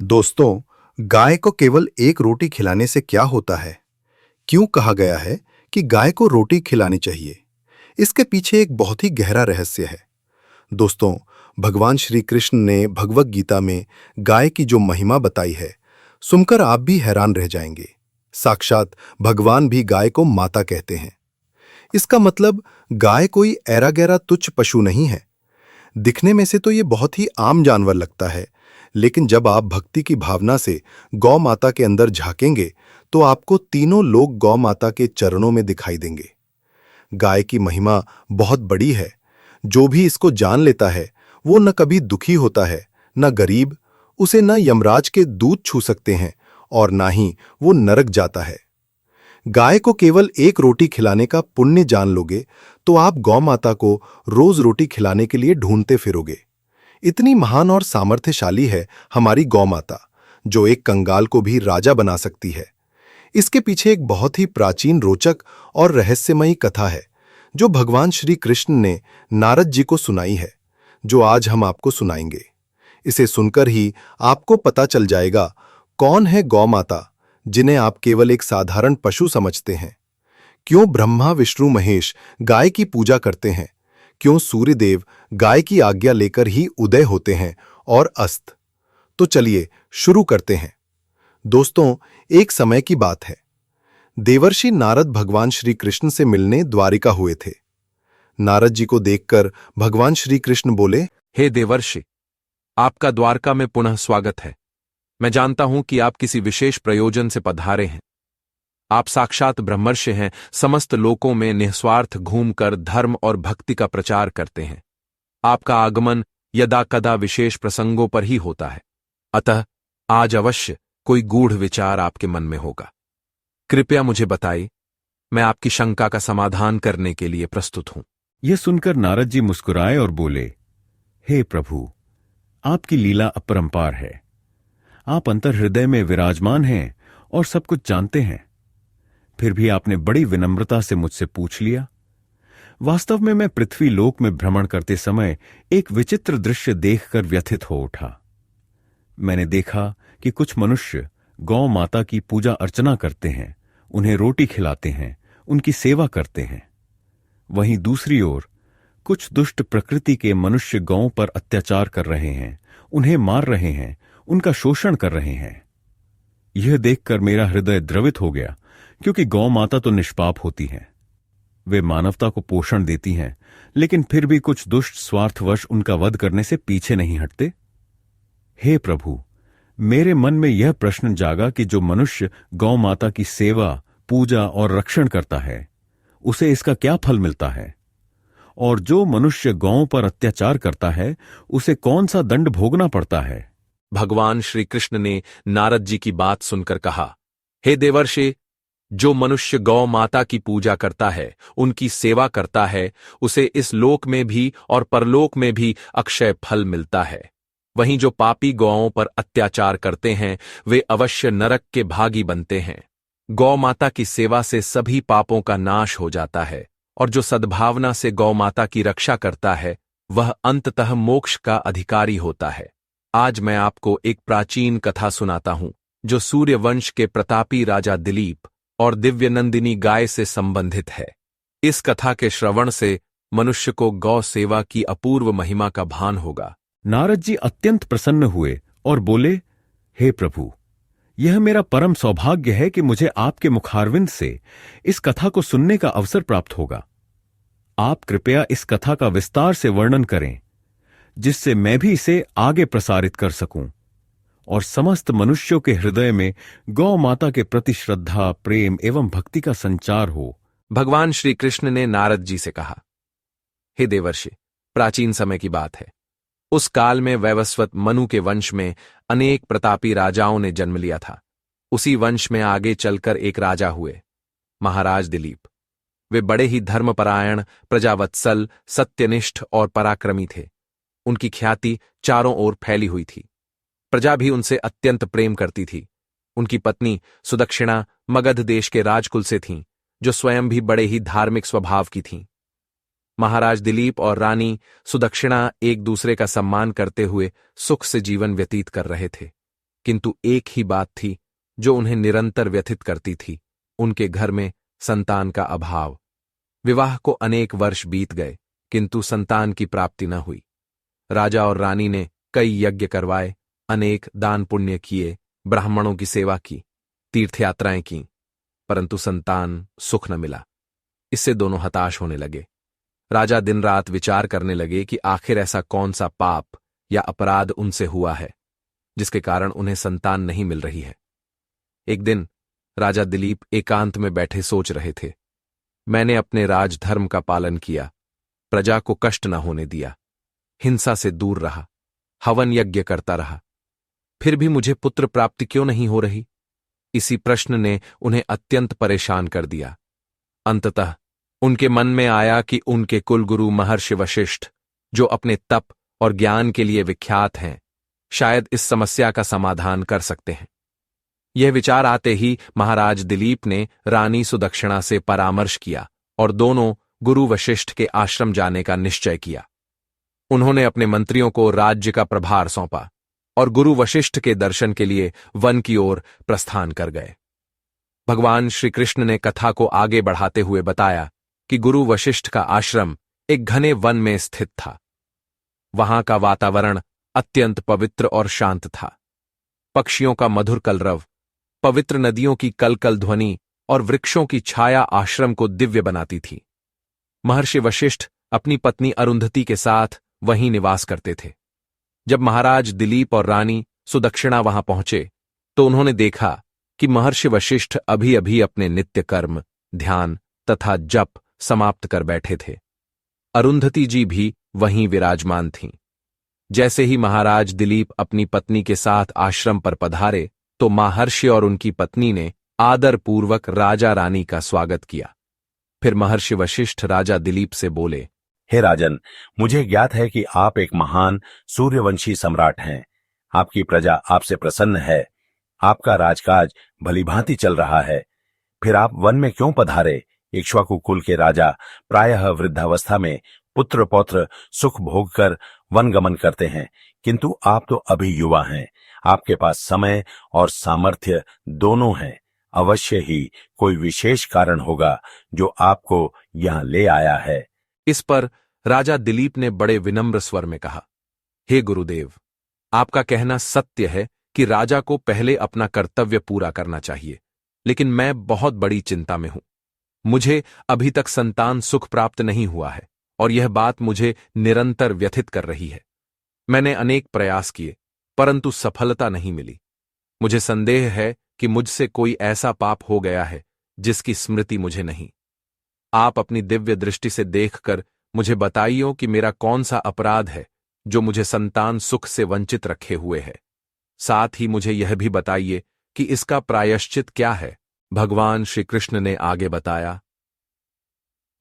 दोस्तों, गाय को केवल एक रोटी खिलाने से क्या होता है? क्यों कहा गया है कि गाय को रोटी खिलानी चाहिए? इसके पीछे एक बहुत ही गहरा रहस्य है। दोस्तों, भगवान श्री कृष्ण ने भगवत गीता में गाय की जो महिमा बताई है, सुनकर आप भी हैरान रह जाएंगे। साक्षात भगवान भी गाय को माता कहते हैं। इसका मतलब गाय कोई ऐरा गैरा तुच्छ पशु नहीं है। दिखने में से तो ये बहुत ही आम जानवर लगता है, लेकिन जब आप भक्ति की भावना से गौ माता के अंदर झांकेंगे तो आपको तीनों लोग गौ माता के चरणों में दिखाई देंगे। गाय की महिमा बहुत बड़ी है। जो भी इसको जान लेता है वो न कभी दुखी होता है, न गरीब। उसे न यमराज के दूत छू सकते हैं और ना ही वो नरक जाता है। गाय को केवल एक रोटी खिलाने का पुण्य जान लोगे तो आप गौ माता को रोज रोटी खिलाने के लिए ढूंढते फिरोगे। इतनी महान और सामर्थ्यशाली है हमारी गौ माता, जो एक कंगाल को भी राजा बना सकती है। इसके पीछे एक बहुत ही प्राचीन, रोचक और रहस्यमयी कथा है, जो भगवान श्री कृष्ण ने नारद जी को सुनाई है, जो आज हम आपको सुनाएंगे। इसे सुनकर ही आपको पता चल जाएगा कौन है गौ माता, जिन्हें आप केवल एक साधारण पशु समझते हैं। क्यों ब्रह्मा विष्णु महेश गाय की पूजा करते हैं? क्यों सूर्यदेव गाय की आज्ञा लेकर ही उदय होते हैं और अस्त? तो चलिए शुरू करते हैं। दोस्तों, एक समय की बात है। देवर्षि नारद भगवान श्री कृष्ण से मिलने द्वारिका हुए थे। नारद जी को देखकर भगवान श्री कृष्ण बोले, हे देवर्षि, आपका द्वारका में पुनः स्वागत है। मैं जानता हूं कि आप किसी विशेष प्रयोजन से पधारे हैं। आप साक्षात ब्रह्मर्षि हैं, समस्त लोकों में निस्वार्थ घूमकर धर्म और भक्ति का प्रचार करते हैं। आपका आगमन यदा कदा विशेष प्रसंगों पर ही होता है, अतः आज अवश्य कोई गूढ़ विचार आपके मन में होगा। कृपया मुझे बताइए, मैं आपकी शंका का समाधान करने के लिए प्रस्तुत हूं। यह सुनकर नारद जी मुस्कुराए और बोले, हे प्रभु, आपकी लीला अपरंपार है। आप अंतर हृदय में विराजमान हैं और सब कुछ जानते हैं, फिर भी आपने बड़ी विनम्रता से मुझसे पूछ लिया। वास्तव में मैं पृथ्वी लोक में भ्रमण करते समय एक विचित्र दृश्य देखकर व्यथित हो उठा। मैंने देखा कि कुछ मनुष्य गौ माता की पूजा अर्चना करते हैं, उन्हें रोटी खिलाते हैं, उनकी सेवा करते हैं। वहीं दूसरी ओर कुछ दुष्ट प्रकृति के मनुष्य गौओं पर अत्याचार कर रहे हैं, उन्हें मार रहे हैं, उनका शोषण कर रहे हैं। यह देखकर मेरा हृदय द्रवित हो गया, क्योंकि गौ माता तो निष्पाप होती हैं। वे मानवता को पोषण देती हैं, लेकिन फिर भी कुछ दुष्ट स्वार्थवश उनका वध करने से पीछे नहीं हटते। हे प्रभु, मेरे मन में यह प्रश्न जागा कि जो मनुष्य गौ माता की सेवा, पूजा और रक्षण करता है, उसे इसका क्या फल मिलता है? और जो मनुष्य गौओं पर अत्याचार करता है, उसे कौन सा दंड भोगना पड़ता है? भगवान श्री कृष्ण ने नारद जी की बात सुनकर कहा, हे देवर्षि, जो मनुष्य गौ माता की पूजा करता है, उनकी सेवा करता है, उसे इस लोक में भी और परलोक में भी अक्षय फल मिलता है। वहीं जो पापी गौओं पर अत्याचार करते हैं, वे अवश्य नरक के भागी बनते हैं। गौ माता की सेवा से सभी पापों का नाश हो जाता है, और जो सद्भावना से गौ माता की रक्षा करता है, वह अंततः मोक्ष का अधिकारी होता है। आज मैं आपको एक प्राचीन कथा सुनाता हूं, जो सूर्यवंश के प्रतापी राजा दिलीप और दिव्यनंदिनी गाय से संबंधित है। इस कथा के श्रवण से मनुष्य को गौ सेवा की अपूर्व महिमा का भान होगा। नारद जी अत्यंत प्रसन्न हुए और बोले, हे प्रभु, यह मेरा परम सौभाग्य है कि मुझे आपके मुखारविंद से इस कथा को सुनने का अवसर प्राप्त होगा। आप कृपया इस कथा का विस्तार से वर्णन करें, जिससे मैं भी इसे आगे प्रसारित कर सकूं और समस्त मनुष्यों के हृदय में गौ माता के प्रति श्रद्धा, प्रेम एवं भक्ति का संचार हो। भगवान श्री कृष्ण ने नारद जी से कहा, हे देवर्षि, प्राचीन समय की बात है। उस काल में वैवस्वत मनु के वंश में अनेक प्रतापी राजाओं ने जन्म लिया था। उसी वंश में आगे चलकर एक राजा हुए, महाराज दिलीप। वे बड़े ही धर्मपरायण, प्रजावत्सल, सत्यनिष्ठ और पराक्रमी थे। उनकी ख्याति चारों ओर फैली हुई थी। प्रजा भी उनसे अत्यंत प्रेम करती थी। उनकी पत्नी सुदक्षिणा मगध देश के राजकुल से थीं, जो स्वयं भी बड़े ही धार्मिक स्वभाव की थीं। महाराज दिलीप और रानी सुदक्षिणा एक दूसरे का सम्मान करते हुए सुख से जीवन व्यतीत कर रहे थे। किंतु एक ही बात थी जो उन्हें निरंतर व्यथित करती थी, उनके घर में संतान का अभाव। विवाह को अनेक वर्ष बीत गए, किंतु संतान की प्राप्ति न हुई। राजा और रानी ने कई यज्ञ करवाए, अनेक दान पुण्य किए, ब्राह्मणों की सेवा की, तीर्थयात्राएं की, परंतु संतान सुख न मिला। इससे दोनों हताश होने लगे। राजा दिन रात विचार करने लगे कि आखिर ऐसा कौन सा पाप या अपराध उनसे हुआ है जिसके कारण उन्हें संतान नहीं मिल रही है। एक दिन राजा दिलीप एकांत में बैठे सोच रहे थे, मैंने अपने राजधर्म का पालन किया, प्रजा को कष्ट न होने दिया, हिंसा से दूर रहा, हवन यज्ञ करता रहा, फिर भी मुझे पुत्र प्राप्ति क्यों नहीं हो रही? इसी प्रश्न ने उन्हें अत्यंत परेशान कर दिया। अंततः उनके मन में आया कि उनके कुलगुरु महर्षि वशिष्ठ, जो अपने तप और ज्ञान के लिए विख्यात हैं, शायद इस समस्या का समाधान कर सकते हैं। यह विचार आते ही महाराज दिलीप ने रानी सुदक्षिणा से परामर्श किया और दोनों गुरु वशिष्ठ के आश्रम जाने का निश्चय किया। उन्होंने अपने मंत्रियों को राज्य का प्रभार सौंपा और गुरु वशिष्ठ के दर्शन के लिए वन की ओर प्रस्थान कर गए। भगवान श्री कृष्ण ने कथा को आगे बढ़ाते हुए बताया कि गुरु वशिष्ठ का आश्रम एक घने वन में स्थित था। वहां का वातावरण अत्यंत पवित्र और शांत था। पक्षियों का मधुर कलरव, पवित्र नदियों की कलकल ध्वनि और वृक्षों की छाया आश्रम को दिव्य बनाती थी। महर्षि वशिष्ठ अपनी पत्नी अरुंधति के साथ वहीं निवास करते थे। जब महाराज दिलीप और रानी सुदक्षिणा वहां पहुंचे तो उन्होंने देखा कि महर्षि वशिष्ठ अभी अभी अपने नित्य कर्म, ध्यान तथा जप समाप्त कर बैठे थे। अरुंधति जी भी वहीं विराजमान थीं। जैसे ही महाराज दिलीप अपनी पत्नी के साथ आश्रम पर पधारे तो महर्षि और उनकी पत्नी ने आदरपूर्वक राजा रानी का स्वागत किया। फिर महर्षि वशिष्ठ राजा दिलीप से बोले, हे राजन, मुझे ज्ञात है कि आप एक महान सूर्यवंशी सम्राट हैं। आपकी प्रजा आपसे प्रसन्न है, आपका राजकाज भलीभांति चल रहा है। फिर आप वन में क्यों पधारे? इक्ष्वाकु कुल के राजा प्रायः वृद्धावस्था में पुत्र पौत्र सुख भोग कर वन गमन करते हैं, किंतु आप तो अभी युवा हैं। आपके पास समय और सामर्थ्य दोनों हैं। अवश्य ही कोई विशेष कारण होगा जो आपको यहां ले आया है। इस पर राजा दिलीप ने बड़े विनम्र स्वर में कहा, हे गुरुदेव, आपका कहना सत्य है कि राजा को पहले अपना कर्तव्य पूरा करना चाहिए, लेकिन मैं बहुत बड़ी चिंता में हूं। मुझे अभी तक संतान सुख प्राप्त नहीं हुआ है और यह बात मुझे निरंतर व्यथित कर रही है। मैंने अनेक प्रयास किए परंतु सफलता नहीं मिली। मुझे संदेह है कि मुझसे कोई ऐसा पाप हो गया है जिसकी स्मृति मुझे नहीं। आप अपनी दिव्य दृष्टि से देखकर मुझे बताइए कि मेरा कौन सा अपराध है जो मुझे संतान सुख से वंचित रखे हुए है। साथ ही मुझे यह भी बताइए कि इसका प्रायश्चित क्या है। भगवान श्री कृष्ण ने आगे बताया,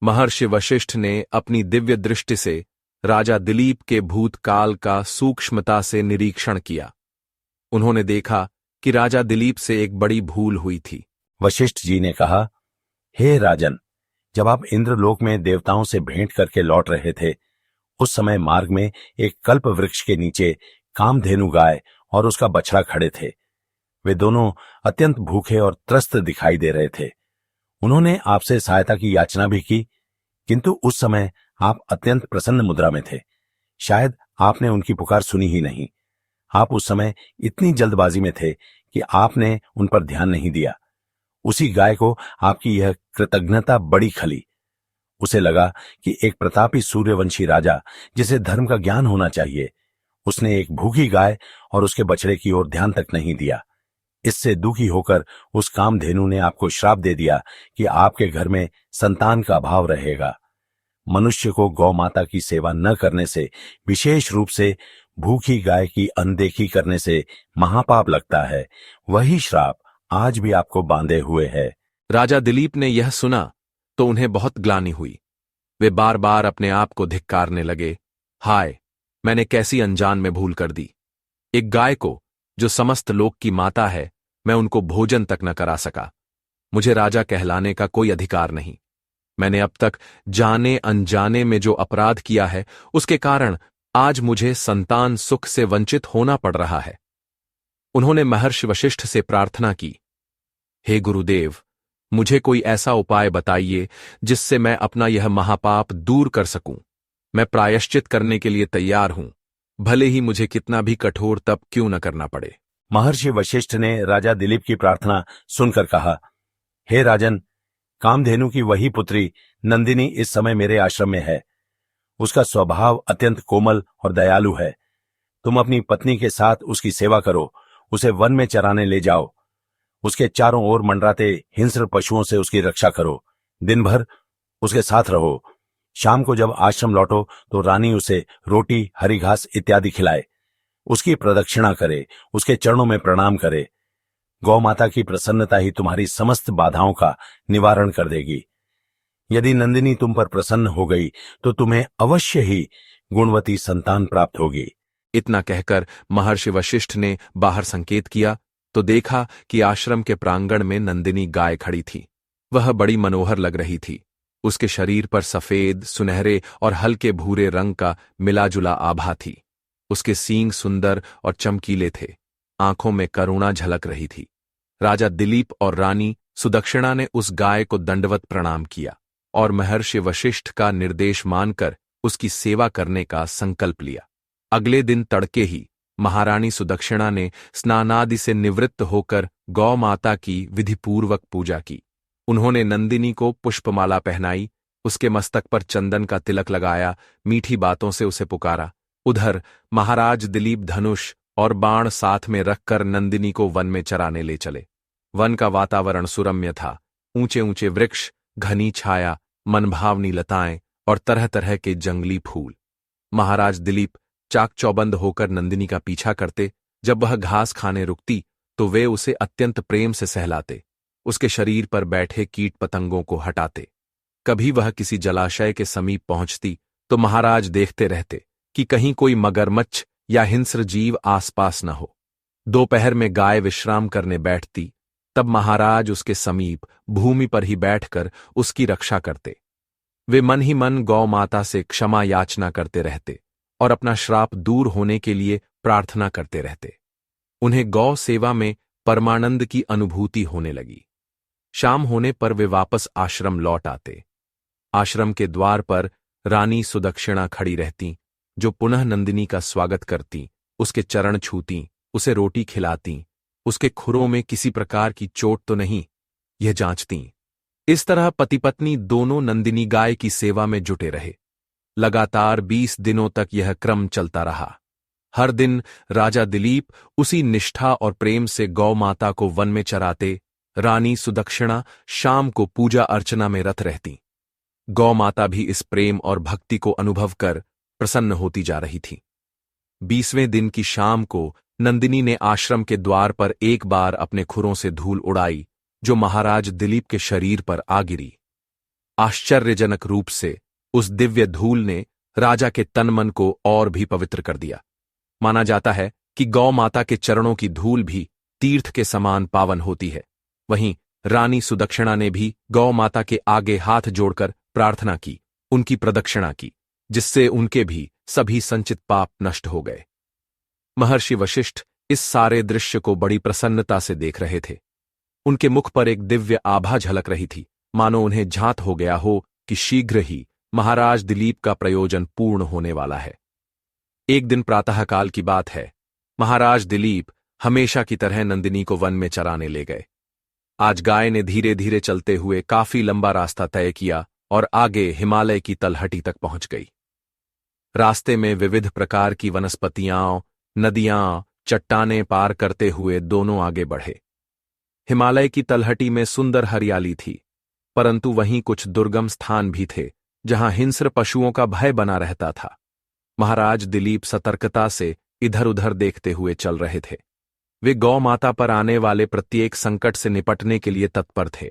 महर्षि वशिष्ठ ने अपनी दिव्य दृष्टि से राजा दिलीप के भूतकाल का सूक्ष्मता से निरीक्षण किया। उन्होंने देखा कि राजा दिलीप से एक बड़ी भूल हुई थी। वशिष्ठ जी ने कहा, हे राजन, जब आप इंद्रलोक में देवताओं से भेंट करके लौट रहे थे, उस समय मार्ग में एक कल्प वृक्ष के नीचे कामधेनु गाय और उसका बछड़ा खड़े थे। वे दोनों अत्यंत भूखे और त्रस्त दिखाई दे रहे थे। उन्होंने आपसे सहायता की याचना भी की, किंतु उस समय आप अत्यंत प्रसन्न मुद्रा में थे। शायद आपने उनकी पुकार सुनी ही नहीं। आप उस समय इतनी जल्दबाजी में थे कि आपने उन पर ध्यान नहीं दिया। उसी गाय को आपकी यह कृतज्ञता बड़ी खली। उसे लगा कि एक प्रतापी सूर्यवंशी राजा, जिसे धर्म का ज्ञान होना चाहिए, उसने एक भूखी गाय और उसके बछड़े की ओर ध्यान तक नहीं दिया। इससे दुखी होकर उस कामधेनु ने आपको श्राप दे दिया कि आपके घर में संतान का अभाव रहेगा। मनुष्य को गौ माता की सेवा न करने से, विशेष रूप से भूखी गाय की अनदेखी करने से महापाप लगता है। वही श्राप आज भी आपको बांधे हुए है। राजा दिलीप ने यह सुना तो उन्हें बहुत ग्लानि हुई। वे बार बार अपने आप को धिक्कारने लगे। हाय, मैंने कैसी अनजान में भूल कर दी। एक गाय को, जो समस्त लोक की माता है, मैं उनको भोजन तक न करा सका। मुझे राजा कहलाने का कोई अधिकार नहीं। मैंने अब तक जाने अनजाने में जो अपराध किया है, उसके कारण आज मुझे संतान सुख से वंचित होना पड़ रहा है। उन्होंने महर्षि वशिष्ठ से प्रार्थना की, हे गुरुदेव, मुझे कोई ऐसा उपाय बताइए जिससे मैं अपना यह महापाप दूर कर सकूं। मैं प्रायश्चित करने के लिए तैयार हूं, भले ही मुझे कितना भी कठोर तप क्यों न करना पड़े। महर्षि वशिष्ठ ने राजा दिलीप की प्रार्थना सुनकर कहा, हे राजन, कामधेनु की वही पुत्री नंदिनी इस समय मेरे आश्रम में है। उसका स्वभाव अत्यंत कोमल और दयालु है। तुम अपनी पत्नी के साथ उसकी सेवा करो, उसे वन में चराने ले जाओ, उसके चारों ओर मंडराते हिंस्र पशुओं से उसकी रक्षा करो, दिन भर उसके साथ रहो। शाम को जब आश्रम लौटो तो रानी उसे रोटी, हरी घास इत्यादि खिलाए, उसकी प्रदक्षिणा करे, उसके चरणों में प्रणाम करे। गौ माता की प्रसन्नता ही तुम्हारी समस्त बाधाओं का निवारण कर देगी। यदि नंदिनी तुम पर प्रसन्न हो गई तो तुम्हें अवश्य ही गुणवती संतान प्राप्त होगी। इतना कहकर महर्षि वशिष्ठ ने बाहर संकेत किया तो देखा कि आश्रम के प्रांगण में नंदिनी गाय खड़ी थी। वह बड़ी मनोहर लग रही थी। उसके शरीर पर सफेद, सुनहरे और हल्के भूरे रंग का मिलाजुला आभा थी। उसके सींग सुंदर और चमकीले थे। आंखों में करुणा झलक रही थी। राजा दिलीप और रानी सुदक्षिणा ने उस गाय को दंडवत प्रणाम किया और महर्षि वशिष्ठ का निर्देश मानकर उसकी सेवा करने का संकल्प लिया। अगले दिन तड़के ही महारानी सुदक्षिणा ने स्नानादि से निवृत्त होकर गौ माता की विधिपूर्वक पूजा की। उन्होंने नंदिनी को पुष्पमाला पहनाई, उसके मस्तक पर चंदन का तिलक लगाया, मीठी बातों से उसे पुकारा। उधर महाराज दिलीप धनुष और बाण साथ में रखकर नंदिनी को वन में चराने ले चले। वन का वातावरण सुरम्य था। ऊंचे ऊंचे वृक्ष, घनी छाया, मनभावनी लताएं और तरह तरह के जंगली फूल। महाराज दिलीप चाक चौबंद होकर नंदिनी का पीछा करते। जब वह घास खाने रुकती तो वे उसे अत्यंत प्रेम से सहलाते, उसके शरीर पर बैठे कीट पतंगों को हटाते। कभी वह किसी जलाशय के समीप पहुंचती तो महाराज देखते रहते कि कहीं कोई मगरमच्छ या हिंस्र जीव आसपास न हो। दोपहर में गाय विश्राम करने बैठती, तब महाराज उसके समीप भूमि पर ही बैठकर उसकी रक्षा करते। वे मन ही मन गौ माता से क्षमा याचना करते रहते और अपना श्राप दूर होने के लिए प्रार्थना करते रहते। उन्हें गौ सेवा में परमानंद की अनुभूति होने लगी। शाम होने पर वे वापस आश्रम लौट आते। आश्रम के द्वार पर रानी सुदक्षिणा खड़ी रहती, जो पुनः नंदिनी का स्वागत करती, उसके चरण छूती, उसे रोटी खिलाती, उसके खुरों में किसी प्रकार की चोट तो नहीं, यह जांचती। इस तरह पति पत्नी दोनों नंदिनी गाय की सेवा में जुटे रहे। लगातार 20 दिनों तक यह क्रम चलता रहा। हर दिन राजा दिलीप उसी निष्ठा और प्रेम से गौ माता को वन में चराते। रानी सुदक्षिणा शाम को पूजा अर्चना में रत रहती। गौ माता भी इस प्रेम और भक्ति को अनुभव कर प्रसन्न होती जा रही थी। 20वें दिन की शाम को नंदिनी ने आश्रम के द्वार पर एक बार अपने खुरों से धूल उड़ाई, जो महाराज दिलीप के शरीर पर आ गिरी। आश्चर्यजनक रूप से उस दिव्य धूल ने राजा के तन मन को और भी पवित्र कर दिया। माना जाता है कि गौ माता के चरणों की धूल भी तीर्थ के समान पावन होती है। वहीं रानी सुदक्षिणा ने भी गौ माता के आगे हाथ जोड़कर प्रार्थना की, उनकी प्रदक्षिणा की, जिससे उनके भी सभी संचित पाप नष्ट हो गए। महर्षि वशिष्ठ इस सारे दृश्य को बड़ी प्रसन्नता से देख रहे थे। उनके मुख पर एक दिव्य आभा झलक रही थी, मानो उन्हें झांत हो गया हो कि शीघ्र ही महाराज दिलीप का प्रयोजन पूर्ण होने वाला है। एक दिन प्रातःकाल की बात है। महाराज दिलीप हमेशा की तरह नंदिनी को वन में चराने ले गए। आज गाय ने धीरे धीरे चलते हुए काफी लंबा रास्ता तय किया और आगे हिमालय की तलहटी तक पहुंच गई। रास्ते में विविध प्रकार की वनस्पतियां, नदियां, चट्टानें पार करते हुए दोनों आगे बढ़े। हिमालय की तलहटी में सुंदर हरियाली थी, परंतु वहीं कुछ दुर्गम स्थान भी थे जहां हिंस्र पशुओं का भय बना रहता था। महाराज दिलीप सतर्कता से इधर उधर देखते हुए चल रहे थे। वे गौ माता पर आने वाले प्रत्येक संकट से निपटने के लिए तत्पर थे।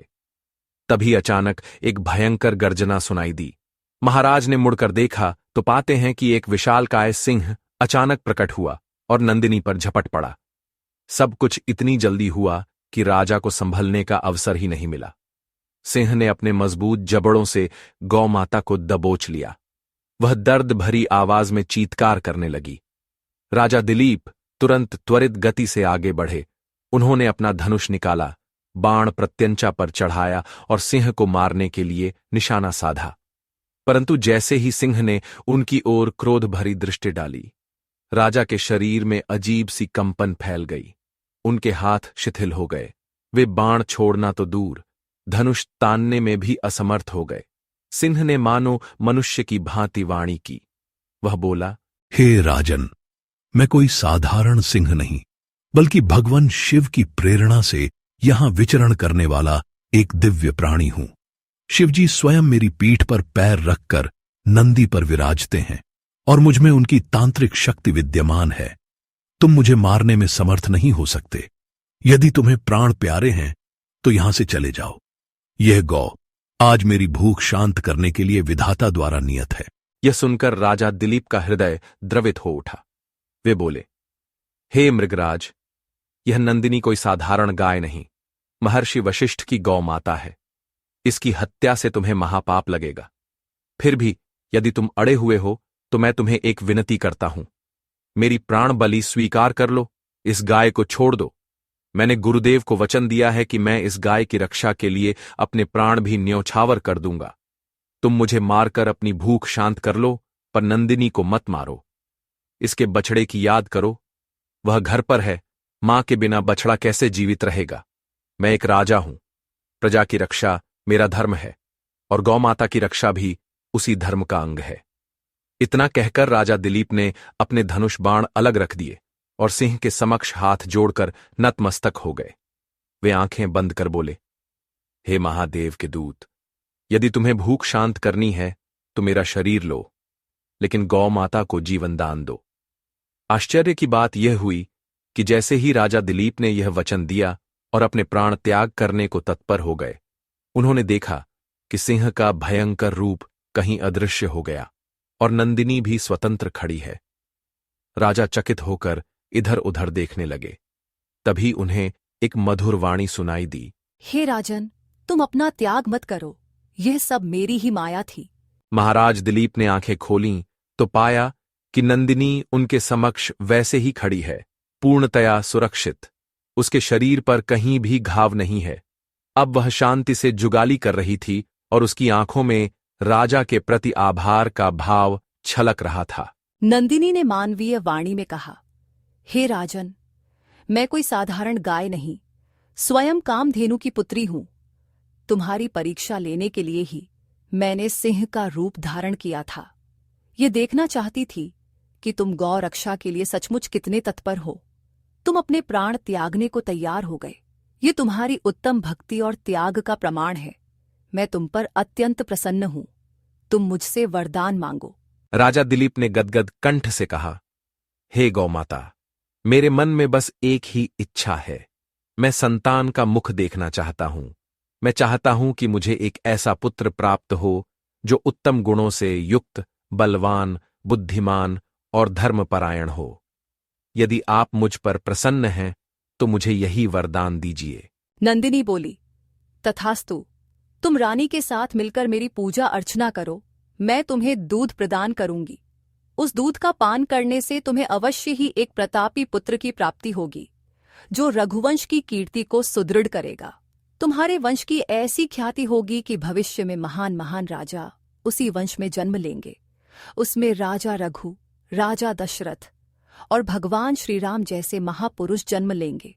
तभी अचानक एक भयंकर गर्जना सुनाई दी। महाराज ने मुड़कर देखा तो पाते हैं कि एक विशालकाय सिंह अचानक प्रकट हुआ और नंदिनी पर झपट पड़ा। सब कुछ इतनी जल्दी हुआ कि राजा को संभलने का अवसर ही नहीं मिला। सिंह ने अपने मजबूत जबड़ों से गौ माता को दबोच लिया। वह दर्द भरी आवाज में चीत्कार करने लगी। राजा दिलीप तुरंत त्वरित गति से आगे बढ़े। उन्होंने अपना धनुष निकाला, बाण प्रत्यंचा पर चढ़ाया और सिंह को मारने के लिए निशाना साधा। परंतु जैसे ही सिंह ने उनकी ओर क्रोध भरी दृष्टि डाली, राजा के शरीर में अजीब सी कंपन फैल गई। उनके हाथ शिथिल हो गए। वे बाण छोड़ना तो दूर, धनुष तानने में भी असमर्थ हो गए। सिंह ने मानो मनुष्य की भांति वाणी की। वह बोला, हे राजन, मैं कोई साधारण सिंह नहीं, बल्कि भगवान शिव की प्रेरणा से यहां विचरण करने वाला एक दिव्य प्राणी हूं। शिवजी स्वयं मेरी पीठ पर पैर रखकर नंदी पर विराजते हैं और मुझमें उनकी तांत्रिक शक्ति विद्यमान है। तुम मुझे मारने में समर्थ नहीं हो सकते। यदि तुम्हें प्राण प्यारे हैं तो यहां से चले जाओ। यह गौ आज मेरी भूख शांत करने के लिए विधाता द्वारा नियत है। यह सुनकर राजा दिलीप का हृदय द्रवित हो उठा। वे बोले, हे मृगराज, यह नंदिनी कोई साधारण गाय नहीं, महर्षि वशिष्ठ की गौ माता है। इसकी हत्या से तुम्हें महापाप लगेगा। फिर भी यदि तुम अड़े हुए हो तो मैं तुम्हें एक विनती करता हूं। मेरी प्राण बलि स्वीकार कर लो, इस गाय को छोड़ दो। मैंने गुरुदेव को वचन दिया है कि मैं इस गाय की रक्षा के लिए अपने प्राण भी न्यौछावर कर दूंगा। तुम मुझे मारकर अपनी भूख शांत कर लो, पर नंदिनी को मत मारो। इसके बछड़े की याद करो, वह घर पर है। मां के बिना बछड़ा कैसे जीवित रहेगा? मैं एक राजा हूं, प्रजा की रक्षा मेरा धर्म है और गौ माता की रक्षा भी उसी धर्म का अंग है। इतना कहकर राजा दिलीप ने अपने धनुष बाण अलग रख दिए और सिंह के समक्ष हाथ जोड़कर नतमस्तक हो गए। वे आंखें बंद कर बोले, हे महादेव के दूत, यदि तुम्हें भूख शांत करनी है तो मेरा शरीर लो, लेकिन गौ माता को जीवन दान दो। आश्चर्य की बात यह हुई कि जैसे ही राजा दिलीप ने यह वचन दिया और अपने प्राण त्याग करने को तत्पर हो गए, उन्होंने देखा कि सिंह का भयंकर रूप कहीं अदृश्य हो गया और नंदिनी भी स्वतंत्र खड़ी है। राजा चकित होकर इधर उधर देखने लगे। तभी उन्हें एक मधुर वाणी सुनाई दी। हे राजन, तुम अपना त्याग मत करो, यह सब मेरी ही माया थी। महाराज दिलीप ने आंखें खोलीं तो पाया कि नंदिनी उनके समक्ष वैसे ही खड़ी है, पूर्णतया सुरक्षित। उसके शरीर पर कहीं भी घाव नहीं है। अब वह शांति से जुगाली कर रही थी और उसकी आंखों में राजा के प्रति आभार का भाव छलक रहा था। नंदिनी ने मानवीय वाणी में कहा, हे राजन, मैं कोई साधारण गाय नहीं, स्वयं कामधेनु की पुत्री हूं। तुम्हारी परीक्षा लेने के लिए ही मैंने सिंह का रूप धारण किया था। ये देखना चाहती थी कि तुम गौ रक्षा के लिए सचमुच कितने तत्पर हो। तुम अपने प्राण त्यागने को तैयार हो गए। ये तुम्हारी उत्तम भक्ति और त्याग का प्रमाण है। मैं तुम पर अत्यंत प्रसन्न हूं। तुम मुझसे वरदान मांगो। राजा दिलीप ने गदगद कंठ से कहा, हे गौ माता, मेरे मन में बस एक ही इच्छा है। मैं संतान का मुख देखना चाहता हूं। मैं चाहता हूं कि मुझे एक ऐसा पुत्र प्राप्त हो जो उत्तम गुणों से युक्त, बलवान, बुद्धिमान और धर्मपरायण हो। यदि आप मुझ पर प्रसन्न हैं तो मुझे यही वरदान दीजिए। नंदिनी बोली, तथास्तु। तुम रानी के साथ मिलकर मेरी पूजा अर्चना करो। मैं तुम्हें दूध प्रदान करूंगी। उस दूध का पान करने से तुम्हें अवश्य ही एक प्रतापी पुत्र की प्राप्ति होगी, जो रघुवंश की कीर्ति को सुदृढ़ करेगा। तुम्हारे वंश की ऐसी ख्याति होगी कि भविष्य में महान महान राजा उसी वंश में जन्म लेंगे। उसमें राजा रघु, राजा दशरथ और भगवान श्रीराम जैसे महापुरुष जन्म लेंगे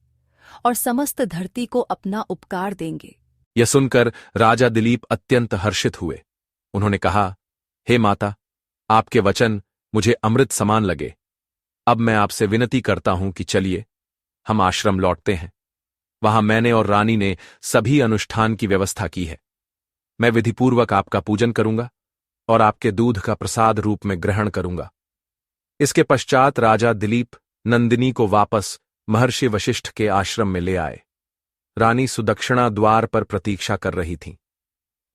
और समस्त धरती को अपना उपकार देंगे। यह सुनकर राजा दिलीप अत्यंत हर्षित हुए। उन्होंने कहा, हे माता, आपके वचन मुझे अमृत समान लगे। अब मैं आपसे विनती करता हूं कि चलिए हम आश्रम लौटते हैं। वहां मैंने और रानी ने सभी अनुष्ठान की व्यवस्था की है। मैं विधिपूर्वक आपका पूजन करूंगा और आपके दूध का प्रसाद रूप में ग्रहण करूंगा। इसके पश्चात राजा दिलीप नंदिनी को वापस महर्षि वशिष्ठ के आश्रम में ले आए। रानी सुदक्षिणा द्वार पर प्रतीक्षा कर रही थीं।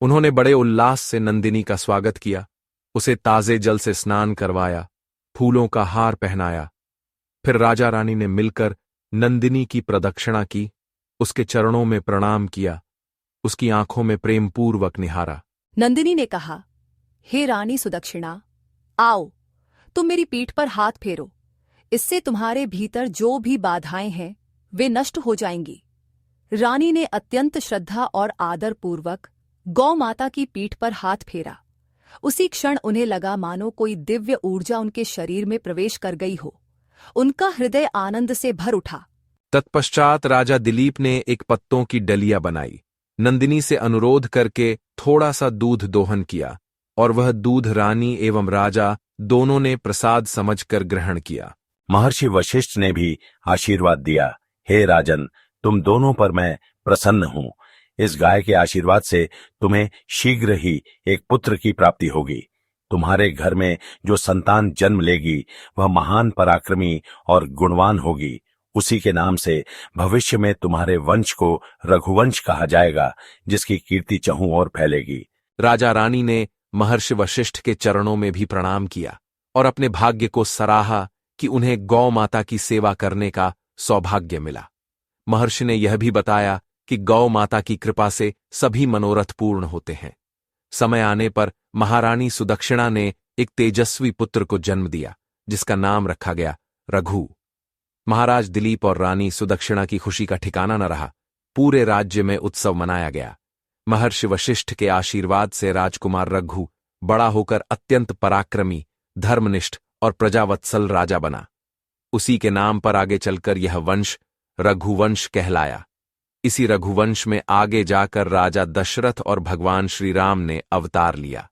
उन्होंने बड़े उल्लास से नंदिनी का स्वागत किया, उसे ताजे जल से स्नान करवाया, फूलों का हार पहनाया। फिर राजा रानी ने मिलकर नंदिनी की प्रदक्षिणा की, उसके चरणों में प्रणाम किया, उसकी आंखों में प्रेमपूर्वक निहारा। नंदिनी ने कहा, हे रानी सुदक्षिणा, आओ, तुम मेरी पीठ पर हाथ फेरो। इससे तुम्हारे भीतर जो भी बाधाएं हैं वे नष्ट हो जाएंगी। रानी ने अत्यंत श्रद्धा और आदर पूर्वक गौ माता की पीठ पर हाथ फेरा। उसी क्षण उन्हें लगा मानो कोई दिव्य ऊर्जा उनके शरीर में प्रवेश कर गई हो। उनका हृदय आनंद से भर उठा। तत्पश्चात राजा दिलीप ने एक पत्तों की डलिया बनाई, नंदिनी से अनुरोध करके थोड़ा सा दूध दोहन किया और वह दूध रानी एवं राजा दोनों ने प्रसाद समझकर ग्रहण किया। महर्षि वशिष्ठ ने भी आशीर्वाद दिया, हे राजन, तुम दोनों पर मैं प्रसन्न हूं। इस गाय के आशीर्वाद से तुम्हें शीघ्र ही एक पुत्र की प्राप्ति होगी। तुम्हारे घर में जो संतान जन्म लेगी वह महान पराक्रमी और गुणवान होगी। उसी के नाम से भविष्य में तुम्हारे वंश को रघुवंश कहा जाएगा, जिसकी कीर्ति चहुं ओर फैलेगी। राजा रानी ने महर्षि वशिष्ठ के चरणों में भी प्रणाम किया और अपने भाग्य को सराहा कि उन्हें गौ माता की सेवा करने का सौभाग्य मिला। महर्षि ने यह भी बताया कि गौ माता की कृपा से सभी मनोरथ पूर्ण होते हैं। समय आने पर महारानी सुदक्षिणा ने एक तेजस्वी पुत्र को जन्म दिया, जिसका नाम रखा गया रघु। महाराज दिलीप और रानी सुदक्षिणा की खुशी का ठिकाना न रहा। पूरे राज्य में उत्सव मनाया गया। महर्षि वशिष्ठ के आशीर्वाद से राजकुमार रघु बड़ा होकर अत्यंत पराक्रमी, धर्मनिष्ठ और प्रजावत्सल राजा बना। उसी के नाम पर आगे चलकर यह वंश रघुवंश कहलाया। इसी रघुवंश में आगे जाकर राजा दशरथ और भगवान श्री राम ने अवतार लिया।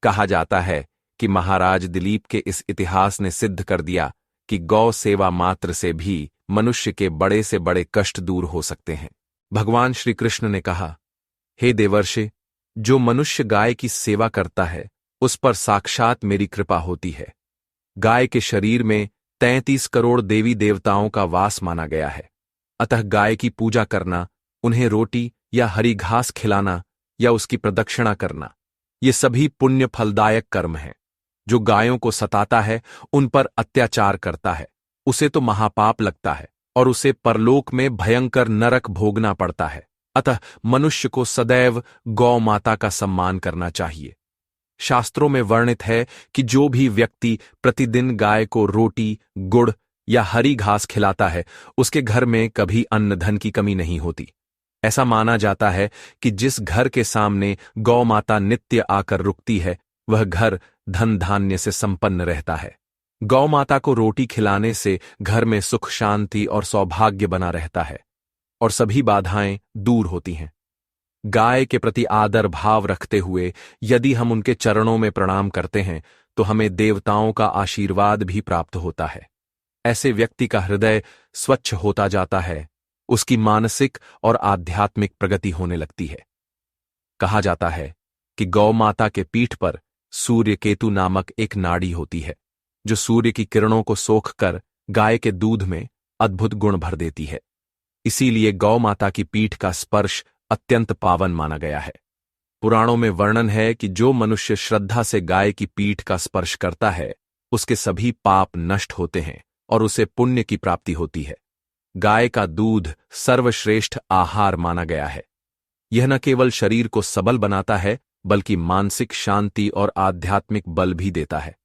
कहा जाता है कि महाराज दिलीप के इस इतिहास ने सिद्ध कर दिया कि गौ सेवा मात्र से भी मनुष्य के बड़े से बड़े कष्ट दूर हो सकते हैं। भगवान श्री कृष्ण ने कहा, हे देवर्षि, जो मनुष्य गाय की सेवा करता है उस पर साक्षात मेरी कृपा होती है। गाय के शरीर में 33 करोड़ देवी देवताओं का वास माना गया है। अतः गाय की पूजा करना, उन्हें रोटी या हरी घास खिलाना या उसकी प्रदक्षिणा करना, ये सभी पुण्य फलदायक कर्म हैं। जो गायों को सताता है, उन पर अत्याचार करता है, उसे तो महापाप लगता है और उसे परलोक में भयंकर नरक भोगना पड़ता है। अतः मनुष्य को सदैव गौ माता का सम्मान करना चाहिए। शास्त्रों में वर्णित है कि जो भी व्यक्ति प्रतिदिन गाय को रोटी, गुड़ या हरी घास खिलाता है, उसके घर में कभी अन्न धन की कमी नहीं होती। ऐसा माना जाता है कि जिस घर के सामने गौ माता नित्य आकर रुकती है, वह घर धन धान्य से संपन्न रहता है। गौ माता को रोटी खिलाने से घर में सुख शांति और सौभाग्य बना रहता है और सभी बाधाएं दूर होती हैं। गाय के प्रति आदर भाव रखते हुए यदि हम उनके चरणों में प्रणाम करते हैं तो हमें देवताओं का आशीर्वाद भी प्राप्त होता है। ऐसे व्यक्ति का हृदय स्वच्छ होता जाता है, उसकी मानसिक और आध्यात्मिक प्रगति होने लगती है। कहा जाता है कि गौ माता के पीठ पर सूर्य केतु नामक एक नाड़ी होती है, जो सूर्य की किरणों को सोखकर गाय के दूध में अद्भुत गुण भर देती है। इसीलिए गौ माता की पीठ का स्पर्श अत्यंत पावन माना गया है। पुराणों में वर्णन है कि जो मनुष्य श्रद्धा से गाय की पीठ का स्पर्श करता है, उसके सभी पाप नष्ट होते हैं और उसे पुण्य की प्राप्ति होती है। गाय का दूध सर्वश्रेष्ठ आहार माना गया है। यह न केवल शरीर को सबल बनाता है, बल्कि मानसिक शांति और आध्यात्मिक बल भी देता है।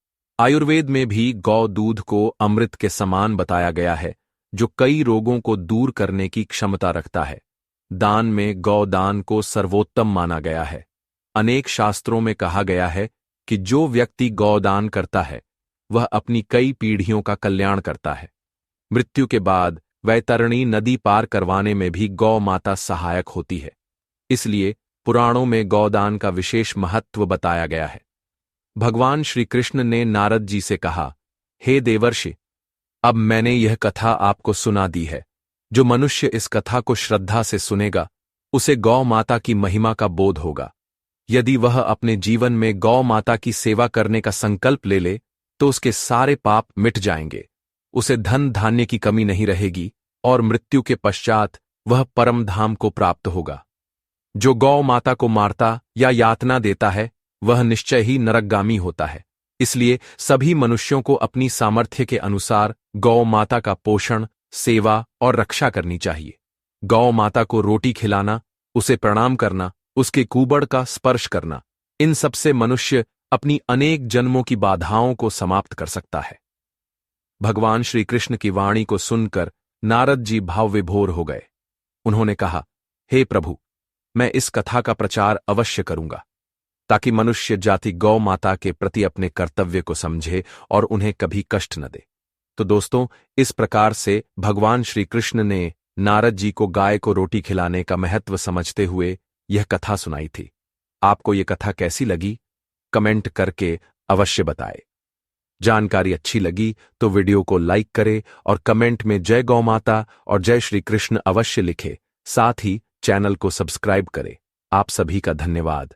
आयुर्वेद में भी गौ दूध को अमृत के समान बताया गया है, जो कई रोगों को दूर करने की क्षमता रखता है। दान में गौदान को सर्वोत्तम माना गया है। अनेक शास्त्रों में कहा गया है कि जो व्यक्ति गौदान करता है वह अपनी कई पीढ़ियों का कल्याण करता है। मृत्यु के बाद वैतरणी नदी पार करवाने में भी गौ माता सहायक होती है। इसलिए पुराणों में गौदान का विशेष महत्व बताया गया है। भगवान श्री कृष्ण ने नारद जी से कहा, हे देवर्षि, अब मैंने यह कथा आपको सुना दी है। जो मनुष्य इस कथा को श्रद्धा से सुनेगा, उसे गौ माता की महिमा का बोध होगा। यदि वह अपने जीवन में गौ माता की सेवा करने का संकल्प ले ले, तो उसके सारे पाप मिट जाएंगे, उसे धन धान्य की कमी नहीं रहेगी और मृत्यु के पश्चात वह परम धाम को प्राप्त होगा। जो गौ माता को मारता या यातना देता है, वह निश्चय ही नरकगामी होता है। इसलिए सभी मनुष्यों को अपनी सामर्थ्य के अनुसार गौ माता का पोषण, सेवा और रक्षा करनी चाहिए। गौ माता को रोटी खिलाना, उसे प्रणाम करना, उसके कूबड़ का स्पर्श करना, इन सबसे मनुष्य अपनी अनेक जन्मों की बाधाओं को समाप्त कर सकता है। भगवान श्री कृष्ण की वाणी को सुनकर नारद जी भाव विभोर हो गए। उन्होंने कहा, हे प्रभु, मैं इस कथा का प्रचार अवश्य करूंगा, ताकि मनुष्य जाति गौ माता के प्रति अपने कर्तव्य को समझे और उन्हें कभी कष्ट न दे। तो दोस्तों, इस प्रकार से भगवान श्री कृष्ण ने नारद जी को गाय को रोटी खिलाने का महत्व समझते हुए यह कथा सुनाई थी। आपको यह कथा कैसी लगी? कमेंट करके अवश्य बताएं। जानकारी अच्छी लगी तो वीडियो को लाइक करें और कमेंट में जय गौ माता और जय श्री कृष्ण अवश्य लिखें। साथ ही चैनल को सब्सक्राइब करें। आप सभी का धन्यवाद।